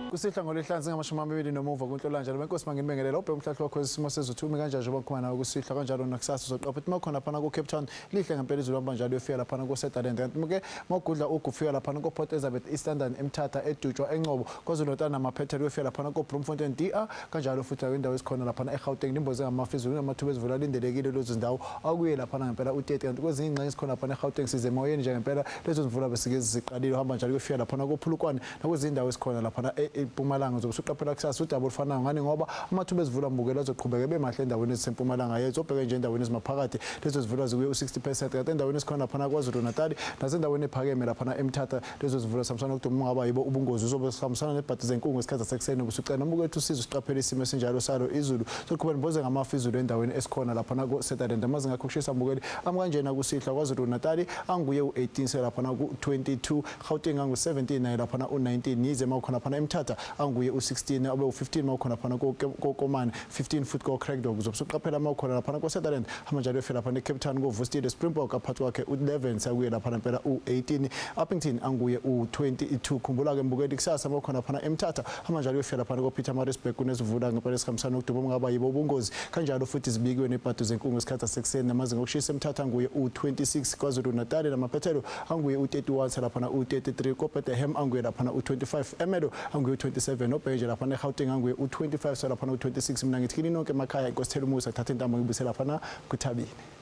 Kusihla ngolihlanzi ngamashumi amabili nomuva kunhlolanja benkosi manginibingelela ubhe umhlahlo wakho isimo sezulu kanjani njengoba kukhona nawe kusihla kanjalo nakusasa uzoqapha ukuthi makhona phana ku Cape Town lihle ngempela izulu amba njalo uyofika lapha ku Saturday kanti ke magudla ukufika lapha ku Port Elizabeth Eastern eMthatha edutshwa enqobo KwaZulu-Natal namaphethelo uyofika lapha ku Bloemfontein DR kanjalo futhi indawo esikhona lapha eGauteng nimboze ngamafizulu namathuba ezivula lindelekile lezo zindawo akuye lapha ngempela u30 kanti kwezinye ingxenye esikhona lapha eGauteng size emoyeni nje ngempela lezo zivula besike ziqalile hamba njalo uyofika lapha ku Phulukwane nakwezindawo esikhona lapha eMpumalanga uzobusuqaphela kusasa udaba olufanayo ngani ngoba amathuba ezivula mbukela azoqhubeka bemahle endaweni ezisempumalanga yethu obheke nje endaweni ezimaphakathi lezo zivula zikuye u60% kanti endaweni esikhona lapha KwaZulu-Natal nasendaweni ephakeme lapha eMthatha lezo zivula samsana ukuduma ungaba yibo ubungozi uzobe sihambisana nebhadi zenkungu esikhathi sekuseni ubusucela noma kwethu sizo siqaphela isimo esinjalo salo izulu sokuba niboze ngamafizulu endaweni esikhona lapha ku Saturday amazinga akushisa mbukeli kanjena kusihla KwaZulu-Natal anguye u18 selapha ku22 Gauteng angu 17 naye lapha u19 yize makhona lapha eMthatha anguye u16 abe u15 makhona lapha kokomane 15 futhi ko Craigdog uzobusuqaphela makhona lapha ku Saturday amanjalo efela lapha eCape Town go Vustile Springbok aphathi kwakhe u11 sakuye lapha impela u18 Uppington anguye u22 khumbula ke mbukeli kusasa makhona lapha eMthatha amanjalo efela lapha ko Pietermaritzburg kunezivula ngempela esikhambisana ukuduma ungaba yibo ubungozi kanjalo futhi zibikiwe nebhadi zenkungu esikhathi sekuseni namazinga okushisa eMthatha anguye u26 KwaZulu-Natal namaphethelo anguye u31 lapha u33 koBethlehem anguye lapha u25 Emedo anguye u27 obheje lapha eGauteng anguye u25 lapha u26 mina ngithi kini nonke emakhaya inkosithela umusa thatha intambo ngibusela lapha kuThabile.